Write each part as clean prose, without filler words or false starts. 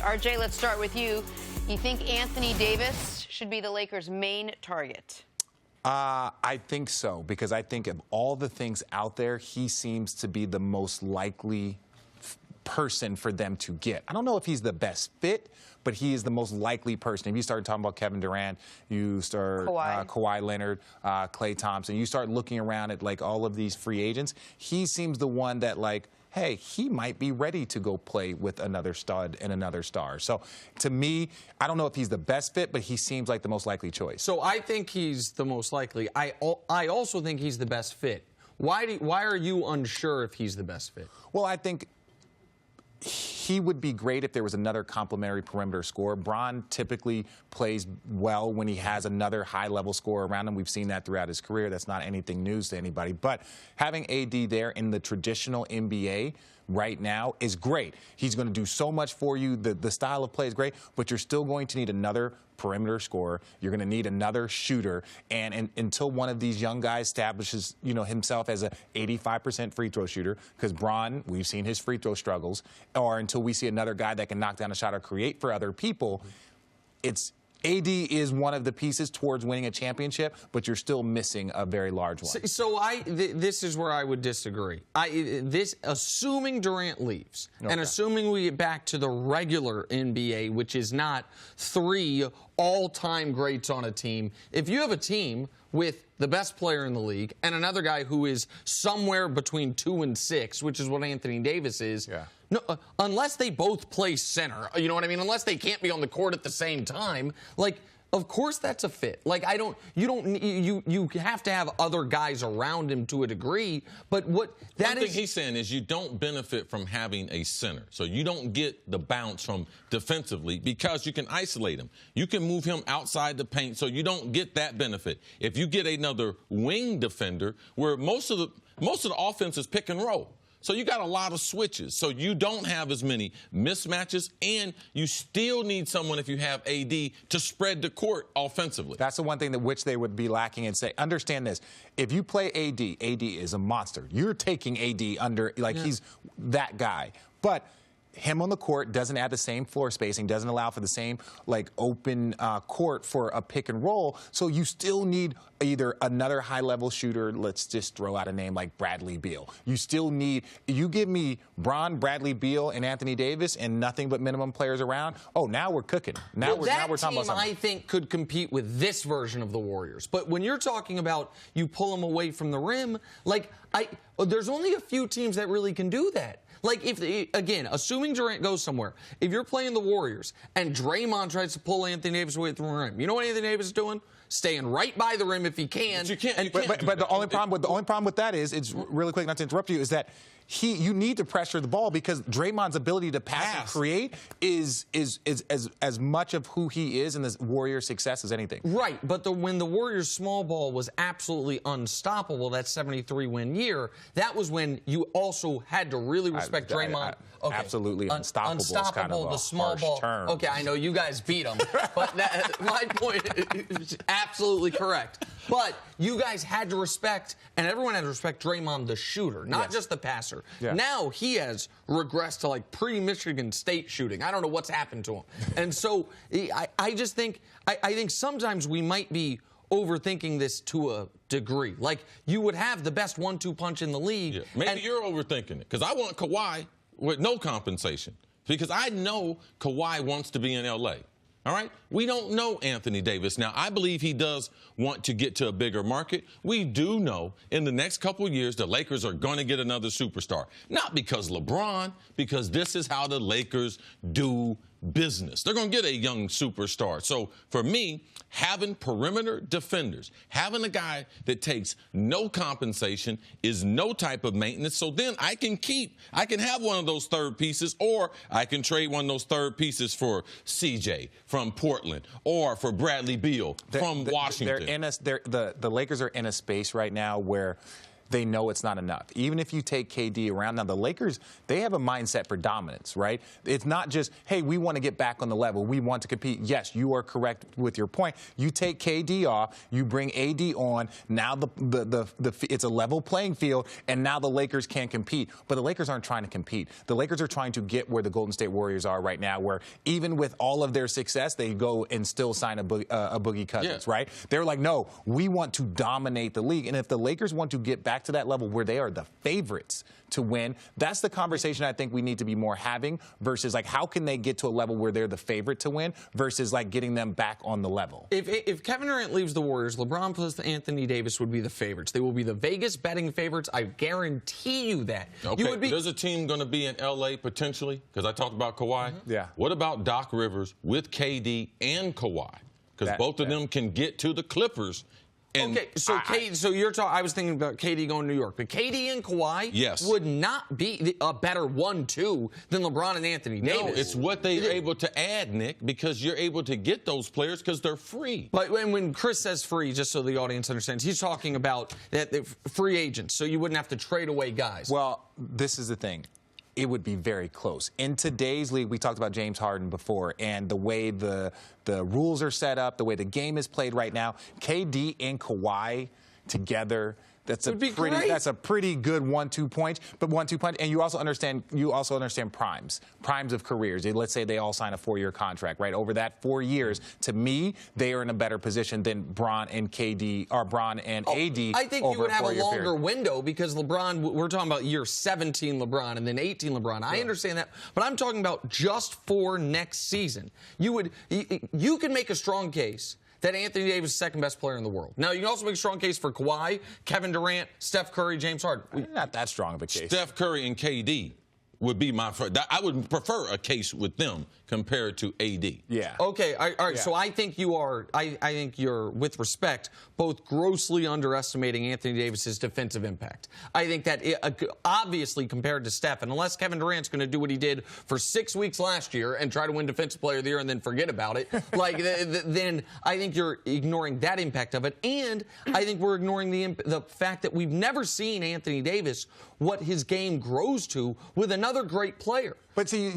RJ, let's start with you. You think Anthony Davis should be the Lakers' main target? I think so, because I think of all the things out there, he seems to be the most likely person for them to get. I don't know if he's the best fit, but he is the most likely person. If you start talking about Kevin Durant, you start Kawhi Leonard, Klay Thompson, you start looking around at like all of these free agents, he seems the one that like, hey, he might be ready to go play with another stud and another star. So to me, I don't know if he's the best fit, but he seems like the most likely choice. So I think he's the most likely. I also think he's the best fit. Why are you unsure if he's the best fit? Well, I think he would be great if there was another complimentary perimeter scorer. Bron typically plays well when he has another high-level scorer around him. We've seen that throughout his career. That's not anything news to anybody. But having AD there in the traditional NBA right now is great. He's going to do so much for you. The style of play is great, but you're still going to need another perimeter scorer. You're going to need another shooter. And until one of these young guys establishes, himself as a 85% free throw shooter, because Bron, we've seen his free throw struggles, or until we see another guy that can knock down a shot or create for other people, AD is one of the pieces towards winning a championship, but you're still missing a very large one. So this is where I would disagree. Assuming Durant leaves, and assuming we get back to the regular NBA, which is not 3 all-time greats on a team, if you have a team with the best player in the league and another guy who is somewhere between 2 and 6, which is what Anthony Davis is, no, unless they both play center, you know what I mean? Unless they can't be on the court at the same time, like, of course that's a fit. Like, you have to have other guys around him to a degree, but one thing he's saying is you don't benefit from having a center. So you don't get the bounce from defensively because you can isolate him. You can move him outside the paint, so you don't get that benefit. If you get another wing defender, where most of the offense is pick and roll. So you got a lot of switches. So you don't have as many mismatches, and you still need someone, if you have AD, to spread the court offensively. That's the one thing that which they would be lacking and say, understand this. If you play AD is a monster. You're taking AD under, like he's that guy. But him on the court doesn't add the same floor spacing, doesn't allow for the same like open court for a pick and roll. So you still need either another high-level shooter. Let's just throw out a name like Bradley Beal. You still need. You give me Bron, Bradley Beal, and Anthony Davis, and nothing but minimum players around. Oh, now we're cooking. Now we're talking about something. I think could compete with this version of the Warriors. But when you're talking about you pull them away from the rim, like there's only a few teams that really can do that. Like, again, assuming Durant goes somewhere, if you're playing the Warriors and Draymond tries to pull Anthony Davis away from the rim, you know what Anthony Davis is doing? Staying right by the rim if he can. But you can't. But the only problem with that is, it's really quick, not to interrupt you, is that you need to pressure the ball because Draymond's ability to pass and create is as much of who he is and the Warriors' success as anything. Right, but when the Warriors' small ball was absolutely unstoppable, that 73-win year, that was when you also had to really respect Draymond. Absolutely unstoppable. Unstoppable, kind of the small ball. Term. Okay, I know you guys beat him, but my point is absolutely correct. But you guys had to respect, and everyone had to respect Draymond the shooter, not just the passer. Yeah. Now he has regressed to like pre-Michigan State shooting. I don't know what's happened to him. And so I just think, I think sometimes we might be overthinking this to a degree. Like, you would have the best 1-2 punch in the league. Yeah. Maybe you're overthinking it, because I want Kawhi with no compensation, because I know Kawhi wants to be in L.A., all right? We don't know Anthony Davis. Now, I believe he does want to get to a bigger market. We do know in the next couple of years the Lakers are going to get another superstar. Not because LeBron, because this is how the Lakers do business. They're going to get a young superstar. So for me, having perimeter defenders, having a guy that takes no compensation, is no type of maintenance, so then I can have one of those third pieces, or I can trade one of those third pieces for CJ from Portland or for Bradley Beal from Washington. The Lakers are in a space right now where they know it's not enough. Even if you take KD around, now the Lakers, they have a mindset for dominance, right? It's not just, hey, we want to get back on the level. We want to compete. Yes, you are correct with your point. You take KD off, you bring AD on. Now it's a level playing field, and now the Lakers can compete. But the Lakers aren't trying to compete. The Lakers are trying to get where the Golden State Warriors are right now, where even with all of their success, they go and still sign a Boogie Cousins, right? They're like, no, we want to dominate the league. And if the Lakers want to get back to that level where they are the favorites to win, that's the conversation I think we need to be more having versus like how can they get to a level where they're the favorite to win versus like getting them back on the level. If Kevin Durant leaves the Warriors, LeBron plus Anthony Davis would be the favorites. They will be the Vegas betting favorites. I guarantee you that. Okay, there's a team going to be in L.A. potentially because I talked about Kawhi. Yeah. What about Doc Rivers with KD and Kawhi? Because both of them can get to the Clippers. And okay, so so you're talking. I was thinking about KD going to New York, but KD and Kawhi would not be a better 1-2 than LeBron and Anthony Davis. No, it's what they're able to add, Nick, because you're able to get those players because they're free. But when Cris says free, just so the audience understands, he's talking about that free agents, so you wouldn't have to trade away guys. Well, this is the thing. It would be very close. In today's league, we talked about James Harden before, and the way the rules are set up, the way the game is played right now, KD and Kawhi together, that's a pretty good 1-2 punch. But 1-2 punch, and you also understand primes of careers. Let's say they all sign a 4-year contract, right? Over that 4 years, to me, they are in a better position than Bron and KD or Bron and AD. I think you would have a longer window because LeBron. We're talking about year 17 LeBron and then 18 LeBron. I understand that, but I'm talking about just for next season. You can make a strong case that Anthony Davis is the second best player in the world. Now, you can also make a strong case for Kawhi, Kevin Durant, Steph Curry, James Harden. Not that strong of a case. Steph Curry and KD would be my first. I would prefer a case with them compared to AD. Yeah. Okay. All right. Yeah. So I think you are. I think you're, with respect, both grossly underestimating Anthony Davis's defensive impact. I think that obviously compared to Steph, and unless Kevin Durant's going to do what he did for 6 weeks last year and try to win Defensive Player of the Year and then forget about it, then I think you're ignoring that impact of it, and I think we're ignoring the fact that we've never seen Anthony Davis what his game grows to with another great player. But see,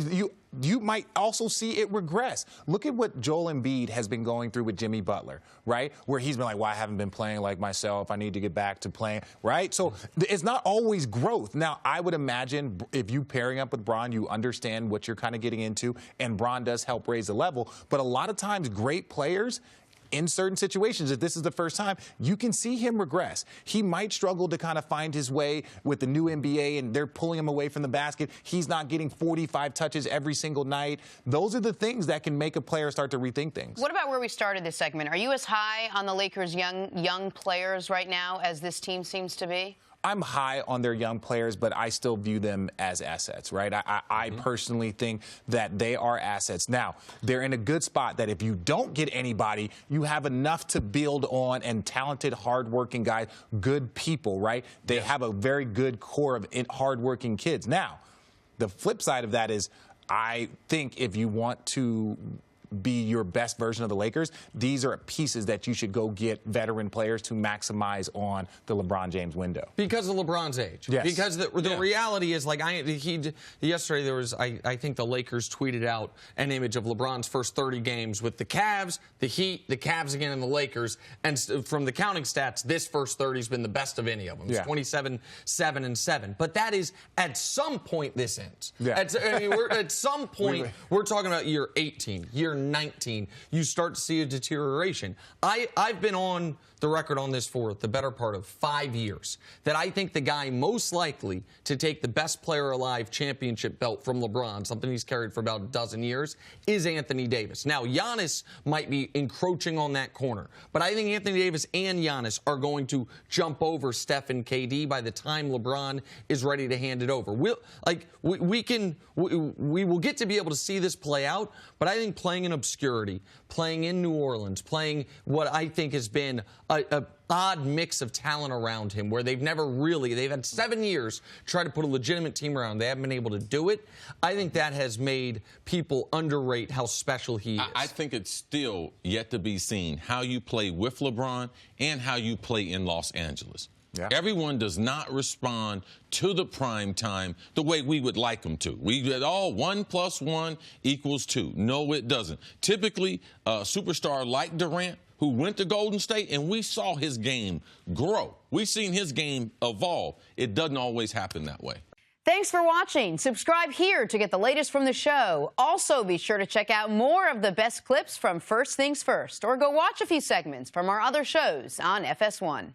you might also see it regress. Look at what Joel Embiid has been going through with Jimmy Butler, right? Where he's been like, well, I haven't been playing like myself. I need to get back to playing, right? So it's not always growth. Now, I would imagine if you pairing up with Bron, you understand what you're kind of getting into, and Bron does help raise the level. But a lot of times, great players, in certain situations, if this is the first time, you can see him regress. He might struggle to kind of find his way with the new NBA, and they're pulling him away from the basket. He's not getting 45 touches every single night. Those are the things that can make a player start to rethink things. What about where we started this segment? Are you as high on the Lakers' young players right now as this team seems to be? I'm high on their young players, but I still view them as assets, right? I personally think that they are assets. Now, they're in a good spot that if you don't get anybody, you have enough to build on, and talented, hardworking guys, good people, right? They have a very good core of hardworking kids. Now, the flip side of that is I think if you want to be your best version of the Lakers, these are pieces that you should go get veteran players to maximize on the LeBron James window. Because of LeBron's age. Yes. Because the reality is, like, yesterday there was, I think the Lakers tweeted out an image of LeBron's first 30 games with the Cavs, the Heat, the Cavs again, and the Lakers. And from the counting stats, this first 30 has been the best of any of them. It's 27, 7, and 7. But that is, at some point, this ends. Yeah. At some point, we're talking about year 18, year 19, you start to see a deterioration. I've been on the record on this for the better part of 5 years that I think the guy most likely to take the best player alive championship belt from LeBron, something he's carried for about a dozen years, is Anthony Davis. Now, Giannis might be encroaching on that corner, but I think Anthony Davis and Giannis are going to jump over Steph and KD by the time LeBron is ready to hand it over. We will get to be able to see this play out, but I think playing in obscurity, playing in New Orleans, playing what I think has been a odd mix of talent around him, where they've had 7 years to try to put a legitimate team around. They haven't been able to do it. I think that has made people underrate how special he is. I think it's still yet to be seen how you play with LeBron and how you play in Los Angeles. Yeah. Everyone does not respond to the prime time the way we would like them to. We get 1 + 1 = 2. No, it doesn't. Typically, a superstar like Durant, who went to Golden State, and we saw his game grow. We've seen his game evolve. It doesn't always happen that way. Thanks for watching. Subscribe here to get the latest from the show. Also, be sure to check out more of the best clips from First Things First, or go watch a few segments from our other shows on FS1.